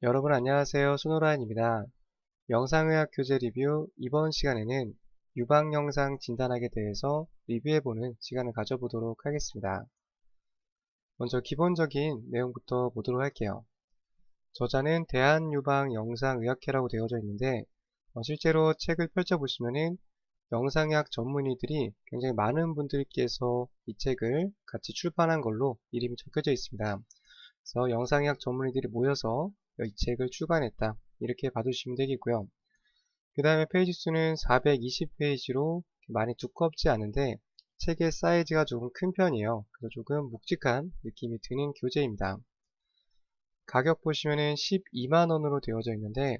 여러분 안녕하세요. 손호라입니다. 영상의학 교재 리뷰 이번 시간에는 유방영상 진단학에 대해서 리뷰해보는 시간을 가져보도록 하겠습니다. 먼저 기본적인 내용부터 보도록 할게요. 저자는 대한유방영상의학회라고 되어져 있는데 실제로 책을 펼쳐보시면은 영상의학 전문의들이 굉장히 많은 분들께서 이 책을 같이 출판한 걸로 이름이 적혀져 있습니다. 그래서 영상의학 전문의들이 모여서 이 책을 출간했다. 이렇게 봐주시면 되겠고요. 그 다음에 페이지 수는 420페이지로 많이 두껍지 않은데 책의 사이즈가 조금 큰 편이에요. 그래서 조금 묵직한 느낌이 드는 교재입니다. 가격 보시면은 12만원으로 되어져 있는데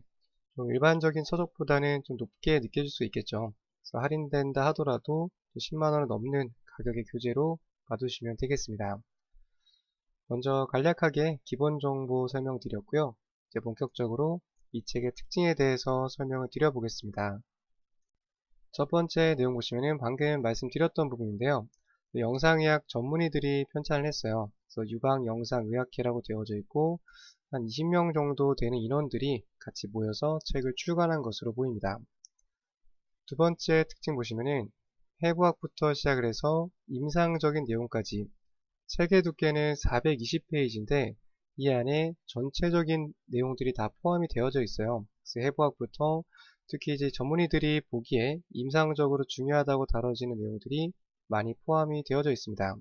좀 일반적인 서적보다는 좀 높게 느껴질 수 있겠죠. 그래서 할인된다 하더라도 10만원을 넘는 가격의 교재로 봐두시면 되겠습니다. 먼저 간략하게 기본 정보 설명드렸고요. 이제 본격적으로 이 책의 특징에 대해서 설명을 드려보겠습니다. 첫 번째 내용 보시면은 방금 말씀드렸던 부분인데요. 영상의학 전문의들이 편찬을 했어요. 그래서 유방영상의학회라고 되어져 있고 한 20명 정도 되는 인원들이 같이 모여서 책을 출간한 것으로 보입니다. 두 번째 특징 보시면은 해부학부터 시작을 해서 임상적인 내용까지 책의 두께는 420페이지인데 이 안에 전체적인 내용들이 다 포함이 되어져 있어요. 그래서 해부학부터 특히 이제 전문의들이 보기에 임상적으로 중요하다고 다뤄지는 내용들이 많이 포함이 되어져 있습니다.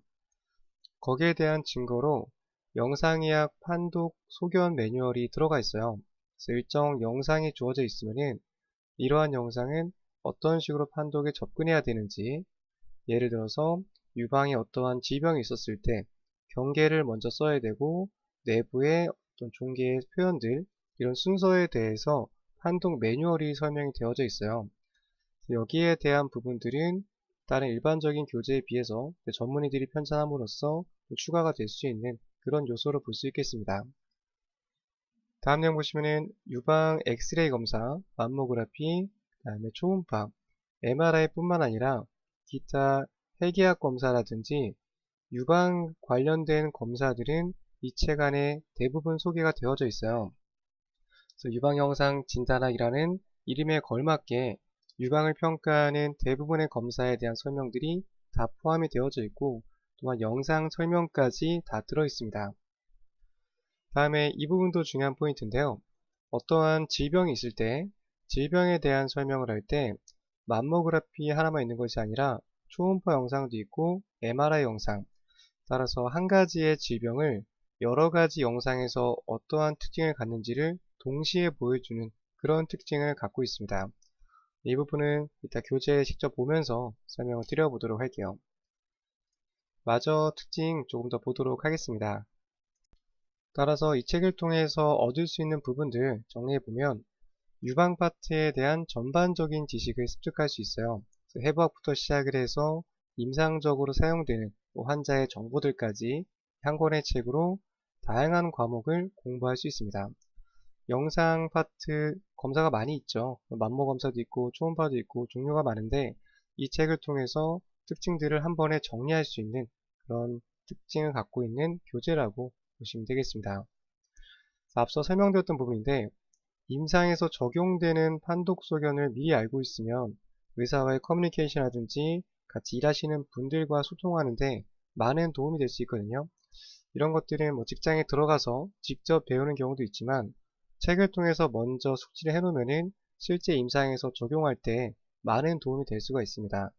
거기에 대한 증거로 영상의학 판독 소견 매뉴얼이 들어가 있어요. 그래서 일정 영상이 주어져 있으면은 이러한 영상은 어떤 식으로 판독에 접근해야 되는지, 예를 들어서 유방에 어떠한 질병이 있었을 때 경계를 먼저 써야 되고 내부의 어떤 종계의 표현들, 이런 순서에 대해서 판독 매뉴얼이 설명이 되어져 있어요. 여기에 대한 부분들은 다른 일반적인 교재에 비해서 전문의들이 편찬함으로써 추가가 될 수 있는 그런 요소로 볼 수 있겠습니다. 다음 내용 보시면은 유방 엑스레이 검사, 맘모그래피, 그다음에 초음파, MRI 뿐만 아니라 기타 해기학 검사라든지 유방 관련된 검사들은 이 책 안에 대부분 소개가 되어져 있어요. 그래서 유방영상 진단학이라는 이름에 걸맞게 유방을 평가하는 대부분의 검사에 대한 설명들이 다 포함이 되어져 있고 또한 영상 설명까지 다 들어 있습니다. 다음에 이 부분도 중요한 포인트인데요. 어떠한 질병이 있을 때 질병에 대한 설명을 할 때 맘모그래피 하나만 있는 것이 아니라 초음파 영상도 있고 MRI 영상, 따라서 한 가지의 질병을 여러 가지 영상에서 어떠한 특징을 갖는지를 동시에 보여주는 그런 특징을 갖고 있습니다. 이 부분은 이따 교재에 직접 보면서 설명을 드려보도록 할게요. 마저 특징 조금 더 보도록 하겠습니다. 따라서 이 책을 통해서 얻을 수 있는 부분들 정리해보면 유방 파트에 대한 전반적인 지식을 습득할 수 있어요. 해부학부터 시작을 해서 임상적으로 사용되는 환자의 정보들까지 한 권의 책으로 다양한 과목을 공부할 수 있습니다. 영상 파트 검사가 많이 있죠. 맘모 검사도 있고 초음파도 있고 종류가 많은데 이 책을 통해서 특징들을 한 번에 정리할 수 있는 그런 특징을 갖고 있는 교재라고 보시면 되겠습니다. 앞서 설명드렸던 부분인데 임상에서 적용되는 판독 소견을 미리 알고 있으면 의사와의 커뮤니케이션이라든지 같이 일하시는 분들과 소통하는데 많은 도움이 될 수 있거든요. 이런 것들은 직장에 들어가서 직접 배우는 경우도 있지만 책을 통해서 먼저 숙지를 해놓으면은 실제 임상에서 적용할 때 많은 도움이 될 수가 있습니다.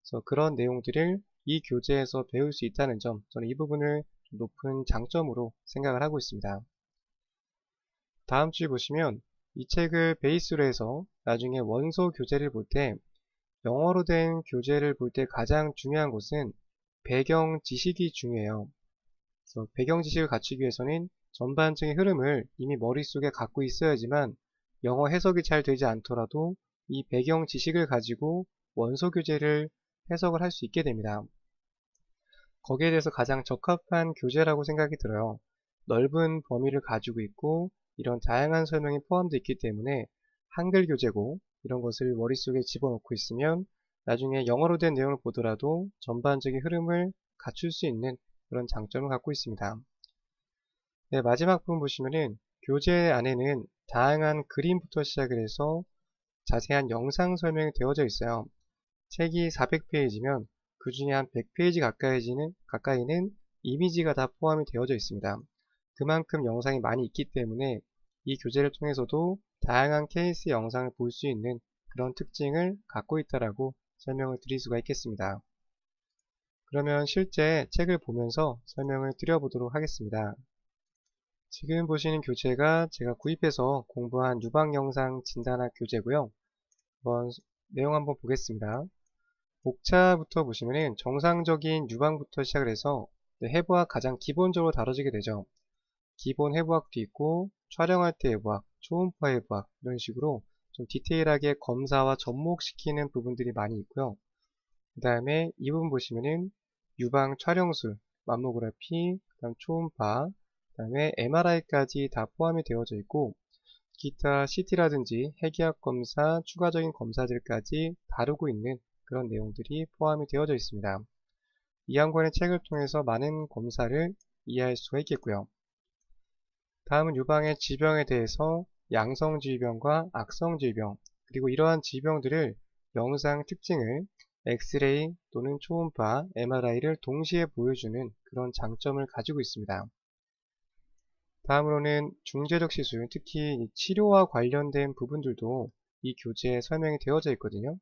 그래서 그런 내용들을 이 교재에서 배울 수 있다는 점, 저는 이 부분을 높은 장점으로 생각을 하고 있습니다. 다음 줄 보시면 이 책을 베이스로 해서 나중에 원서 교재를 볼 때 영어로 된 교재를 볼 때 가장 중요한 것은 배경 지식이 중요해요. 그래서 배경 지식을 갖추기 위해서는 전반적인 흐름을 이미 머릿속에 갖고 있어야지만 영어 해석이 잘 되지 않더라도 이 배경 지식을 가지고 원서 교재를 해석을 할 수 있게 됩니다. 거기에 대해서 가장 적합한 교재라고 생각이 들어요. 넓은 범위를 가지고 있고 이런 다양한 설명이 포함되어 있기 때문에 한글 교재고 이런 것을 머릿속에 집어넣고 있으면 나중에 영어로 된 내용을 보더라도 전반적인 흐름을 갖출 수 있는 그런 장점을 갖고 있습니다. 네, 마지막 부분 보시면은 교재 안에는 다양한 그림부터 시작을 해서 자세한 영상 설명이 되어져 있어요. 책이 400페이지면 그 중에 한 100페이지 가까이는 이미지가 다 포함이 되어져 있습니다. 그만큼 영상이 많이 있기 때문에 이 교재를 통해서도 다양한 케이스 영상을 볼 수 있는 그런 특징을 갖고 있다라고 설명을 드릴 수가 있겠습니다. 그러면 실제 책을 보면서 설명을 드려보도록 하겠습니다. 지금 보시는 교재가 제가 구입해서 공부한 유방영상 진단학 교재고요. 내용 한번 보겠습니다. 목차부터 보시면은 정상적인 유방부터 시작을 해서 해부학 가장 기본적으로 다뤄지게 되죠. 기본 해부학도 있고 촬영할 때 해부학, 초음파 해부학 이런 식으로 좀 디테일하게 검사와 접목시키는 부분들이 많이 있고요. 그 다음에 이 부분 보시면은 유방 촬영술, 맘모그래피, 그다음 초음파, 그 다음에 MRI까지 다 포함이 되어져 있고 기타 CT라든지 핵의학 검사, 추가적인 검사들까지 다루고 있는 그런 내용들이 포함이 되어져 있습니다. 이 한 권의 책을 통해서 많은 검사를 이해할 수가 있겠고요. 다음은 유방의 질병에 대해서 양성질병과 악성질병, 그리고 이러한 질병들을 영상 특징을 엑스레이 또는 초음파, MRI를 동시에 보여주는 그런 장점을 가지고 있습니다. 다음으로는 중재적 시술, 특히 치료와 관련된 부분들도 이 교재에 설명이 되어져 있거든요.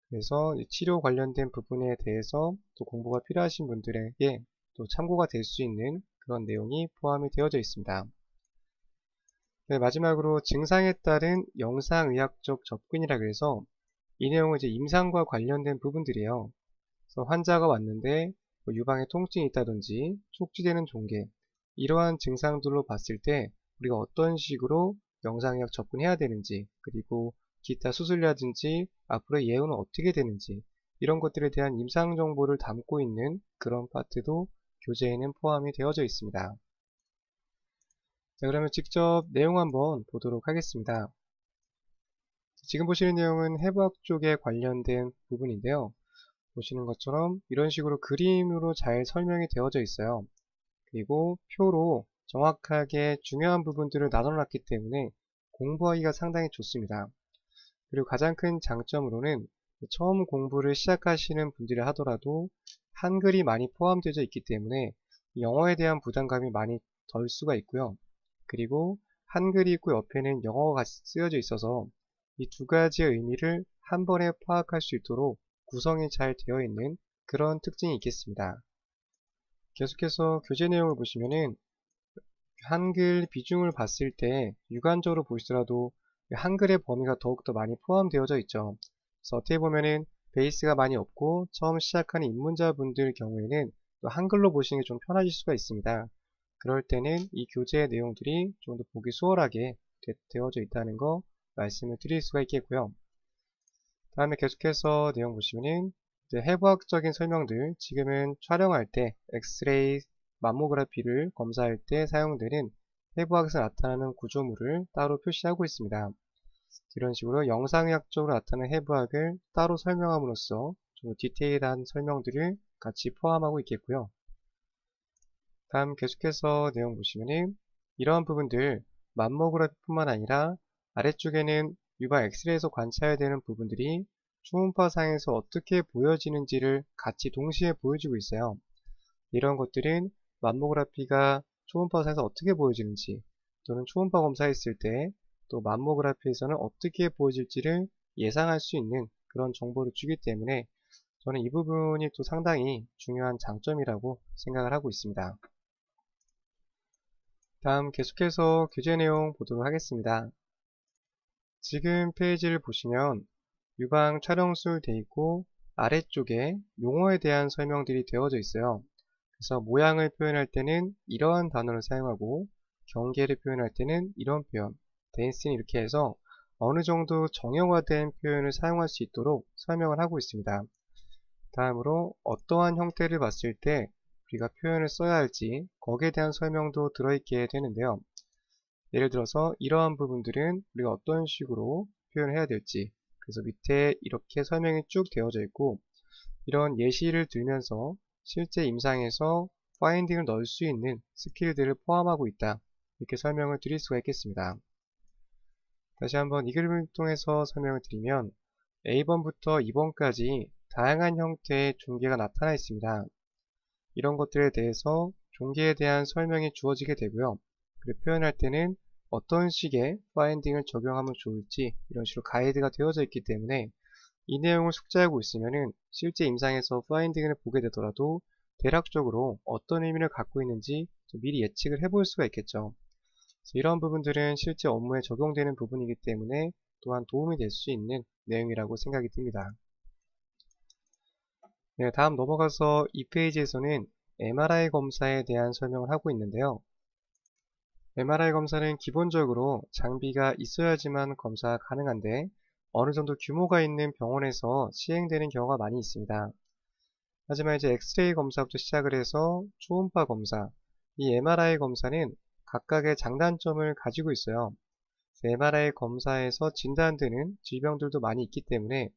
그래서 치료 관련된 부분에 대해서 또 공부가 필요하신 분들에게 또 참고가 될 수 있는 그런 내용이 포함이 되어져 있습니다. 네, 마지막으로 증상에 따른 영상의학적 접근이라 그래서 이 내용은 이제 임상과 관련된 부분들이에요. 그래서 환자가 왔는데 유방에 통증이 있다든지 촉지되는 종괴 이러한 증상들로 봤을 때 우리가 어떤 식으로 영상의학 접근해야 되는지, 그리고 기타 수술이라든지 앞으로의 예후는 어떻게 되는지 이런 것들에 대한 임상 정보를 담고 있는 그런 파트도 교재에는 포함이 되어져 있습니다. 자, 그러면 직접 내용 한번 보도록 하겠습니다. 지금 보시는 내용은 해부학 쪽에 관련된 부분인데요. 보시는 것처럼 이런 식으로 그림으로 잘 설명이 되어져 있어요. 그리고 표로 정확하게 중요한 부분들을 나눠놨기 때문에 공부하기가 상당히 좋습니다. 그리고 가장 큰 장점으로는 처음 공부를 시작하시는 분들이 하더라도 한글이 많이 포함되어 있기 때문에 영어에 대한 부담감이 많이 덜 수가 있고요. 그리고 한글이 있고 옆에는 영어가 같이 쓰여져 있어서 이 두 가지의 의미를 한 번에 파악할 수 있도록 구성이 잘 되어 있는 그런 특징이 있겠습니다. 계속해서 교재 내용을 보시면은 한글 비중을 봤을 때 육안적으로 보시더라도 한글의 범위가 더욱더 많이 포함되어져 있죠. 그래서 어떻게 보면은 베이스가 많이 없고 처음 시작하는 입문자분들 경우에는 또 한글로 보시는 게 좀 편하실 수가 있습니다. 그럴 때는 이 교재의 내용들이 좀 더 보기 수월하게 되어져 있다는 거 말씀을 드릴 수가 있겠고요. 다음에 계속해서 내용 보시면은 해부학적인 설명들, 지금은 촬영할 때 엑스레이, 맘모그래피를 검사할 때 사용되는 해부학에서 나타나는 구조물을 따로 표시하고 있습니다. 이런 식으로 영상의학적으로 나타나는 해부학을 따로 설명함으로써 좀 디테일한 설명들을 같이 포함하고 있겠고요. 다음 계속해서 내용 보시면은 이러한 부분들 맘모그래피뿐만 아니라 아래쪽에는 유방 엑스레이에서 관찰되는 부분들이 초음파상에서 어떻게 보여지는지를 같이 동시에 보여주고 있어요. 이런 것들은 맘모그래피가 초음파상에서 어떻게 보여지는지, 또는 초음파 검사했을 때 또 맘모그래피에서는 어떻게 보여질지를 예상할 수 있는 그런 정보를 주기 때문에 저는 이 부분이 또 상당히 중요한 장점이라고 생각을 하고 있습니다. 다음 계속해서 교재 내용 보도록 하겠습니다. 지금 페이지를 보시면 유방 촬영술 돼 있고 아래쪽에 용어에 대한 설명들이 되어져 있어요. 그래서 모양을 표현할 때는 이러한 단어를 사용하고 경계를 표현할 때는 이런 표현, 댄스는 이렇게 해서 어느 정도 정형화된 표현을 사용할 수 있도록 설명을 하고 있습니다. 다음으로 어떠한 형태를 봤을 때 우리가 표현을 써야 할지 거기에 대한 설명도 들어있게 되는데요. 예를 들어서 이러한 부분들은 우리가 어떤 식으로 표현을 해야 될지, 그래서 밑에 이렇게 설명이 쭉 되어져 있고 이런 예시를 들면서 실제 임상에서 파인딩을 넣을 수 있는 스킬들을 포함하고 있다, 이렇게 설명을 드릴 수가 있겠습니다. 다시 한번 이 그림을 통해서 설명을 드리면 A번부터 2번까지 다양한 형태의 종괴가 나타나 있습니다. 이런 것들에 대해서 종괴에 대한 설명이 주어지게 되고요. 그리고 표현할 때는 어떤 식의 파인딩을 적용하면 좋을지 이런 식으로 가이드가 되어져 있기 때문에 이 내용을 숙지하고 있으면은 실제 임상에서 파인딩을 보게 되더라도 대략적으로 어떤 의미를 갖고 있는지 좀 미리 예측을 해볼 수가 있겠죠. 그래서 이런 부분들은 실제 업무에 적용되는 부분이기 때문에 또한 도움이 될 수 있는 내용이라고 생각이 듭니다. 네, 다음 넘어가서 이 페이지에서는 MRI 검사에 대한 설명을 하고 있는데요. MRI 검사는 기본적으로 장비가 있어야지만 검사가 가능한데 어느 정도 규모가 있는 병원에서 시행되는 경우가 많이 있습니다. 하지만 이제 엑스레이 검사부터 시작을 해서 초음파 검사, 이 MRI 검사는 각각의 장단점을 가지고 있어요. MRI 검사에서 진단되는 질병들도 많이 있기 때문에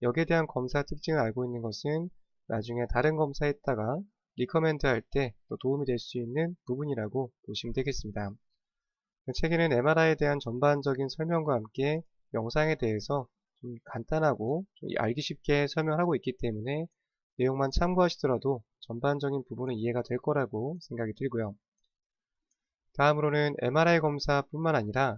여기에 대한 검사 특징을 알고 있는 것은 나중에 다른 검사에다가 리커멘드 할 때 또 도움이 될 수 있는 부분이라고 보시면 되겠습니다. 책에는 MRI에 대한 전반적인 설명과 함께 영상에 대해서 좀 간단하고 좀 알기 쉽게 설명하고 있기 때문에 내용만 참고하시더라도 전반적인 부분은 이해가 될 거라고 생각이 들고요. 다음으로는 MRI 검사뿐만 아니라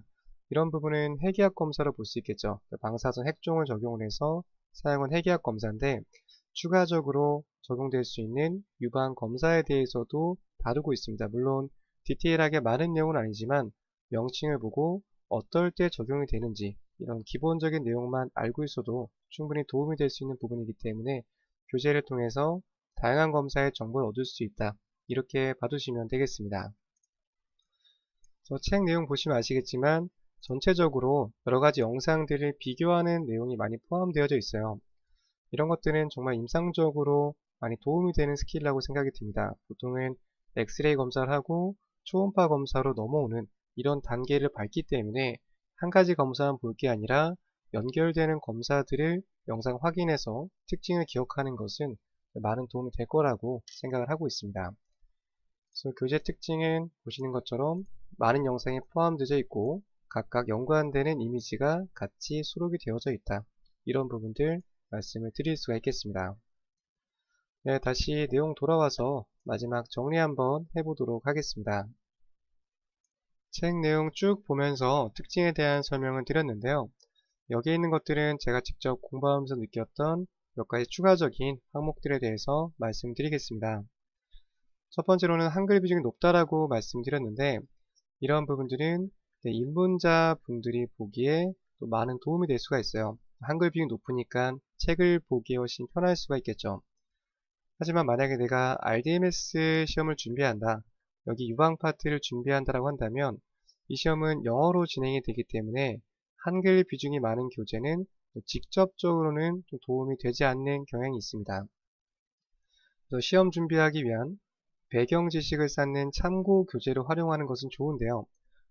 이런 부분은 핵의학 검사로 볼 수 있겠죠. 방사선 핵종을 적용을 해서 사용한 핵의학 검사인데 추가적으로 적용될 수 있는 유방 검사에 대해서도 다루고 있습니다. 물론 디테일하게 많은 내용은 아니지만 명칭을 보고 어떨 때 적용이 되는지 이런 기본적인 내용만 알고 있어도 충분히 도움이 될 수 있는 부분이기 때문에 교재를 통해서 다양한 검사의 정보를 얻을 수 있다. 이렇게 봐두시면 되겠습니다. 책 내용 보시면 아시겠지만 전체적으로 여러가지 영상들을 비교하는 내용이 많이 포함되어져 있어요. 이런 것들은 정말 임상적으로 많이 도움이 되는 스킬이라고 생각이 듭니다. 보통은 엑스레이 검사를 하고 초음파 검사로 넘어오는 이런 단계를 밟기 때문에 한 가지 검사만 볼 게 아니라 연결되는 검사들을 영상 확인해서 특징을 기억하는 것은 많은 도움이 될 거라고 생각을 하고 있습니다. 그래서 교재 특징은 보시는 것처럼 많은 영상이 포함되어 있고 각각 연관되는 이미지가 같이 수록이 되어져 있다. 이런 부분들 말씀을 드릴 수가 있겠습니다. 네, 다시 내용 돌아와서 마지막 정리 한번 해보도록 하겠습니다. 책 내용 쭉 보면서 특징에 대한 설명을 드렸는데요. 여기에 있는 것들은 제가 직접 공부하면서 느꼈던 몇 가지 추가적인 항목들에 대해서 말씀드리겠습니다. 첫 번째로는 한글 비중이 높다라고 말씀드렸는데 이런 부분들은 입문자 분들이 보기에 또 많은 도움이 될 수가 있어요. 한글 비중이 높으니까 책을 보기에 훨씬 편할 수가 있겠죠. 하지만 만약에 내가 RDMS 시험을 준비한다, 여기 유방 파트를 준비한다라고 한다면 이 시험은 영어로 진행이 되기 때문에 한글 비중이 많은 교재는 직접적으로는 좀 도움이 되지 않는 경향이 있습니다. 그래서 시험 준비하기 위한 배경 지식을 쌓는 참고 교재를 활용하는 것은 좋은데요.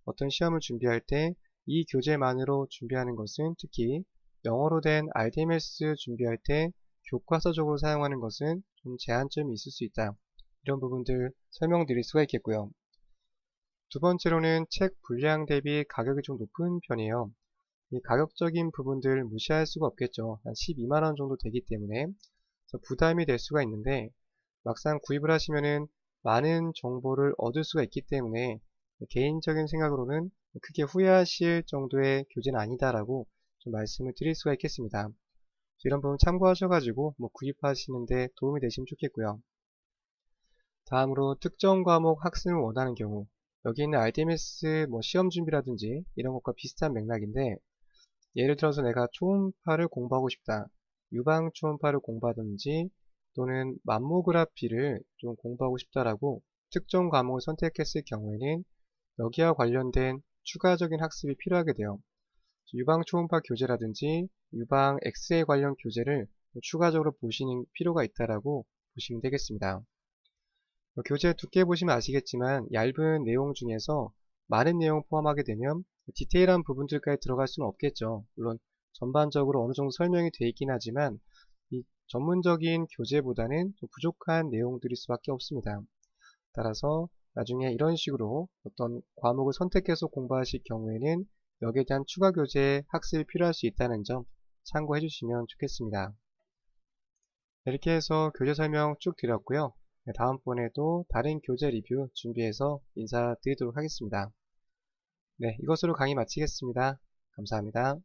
어떤 시험을 준비할 때 이 교재만으로 준비하는 것은 특히 영어로 된 RDMS 준비할 때 교과서적으로 사용하는 것은 좀 제한점이 있을 수 있다. 이런 부분들 설명드릴 수가 있겠고요. 두 번째로는 책 분량 대비 가격이 좀 높은 편이에요. 이 가격적인 부분들 무시할 수가 없겠죠. 한 12만원 정도 되기 때문에 부담이 될 수가 있는데 막상 구입을 하시면은 많은 정보를 얻을 수가 있기 때문에 개인적인 생각으로는 크게 후회하실 정도의 교재는 아니다라고 좀 말씀을 드릴 수가 있겠습니다. 이런 부분 참고하셔가지고 구입하시는데 도움이 되시면 좋겠고요. 다음으로 특정 과목 학습을 원하는 경우 여기 있는 RDMS 시험 준비라든지 이런 것과 비슷한 맥락인데 예를 들어서 내가 초음파를 공부하고 싶다. 유방 초음파를 공부하든지 또는 맘모그라피를 좀 공부하고 싶다라고 특정 과목을 선택했을 경우에는 여기와 관련된 추가적인 학습이 필요하게 돼요. 유방 초음파 교재라든지 유방 엑스레이 관련 교재를 추가적으로 보시는 필요가 있다라고 보시면 되겠습니다. 교재 두께 보시면 아시겠지만 얇은 내용 중에서 많은 내용 포함하게 되면 디테일한 부분들까지 들어갈 수는 없겠죠. 물론 전반적으로 어느 정도 설명이 되어 있긴 하지만 이 전문적인 교재보다는 좀 부족한 내용들일 수밖에 없습니다. 따라서 나중에 이런 식으로 어떤 과목을 선택해서 공부하실 경우에는 여기에 대한 추가 교재 학습이 필요할 수 있다는 점 참고해 주시면 좋겠습니다. 이렇게 해서 교재 설명 쭉 드렸고요. 다음번에도 다른 교재 리뷰 준비해서 인사드리도록 하겠습니다. 네, 이것으로 강의 마치겠습니다. 감사합니다.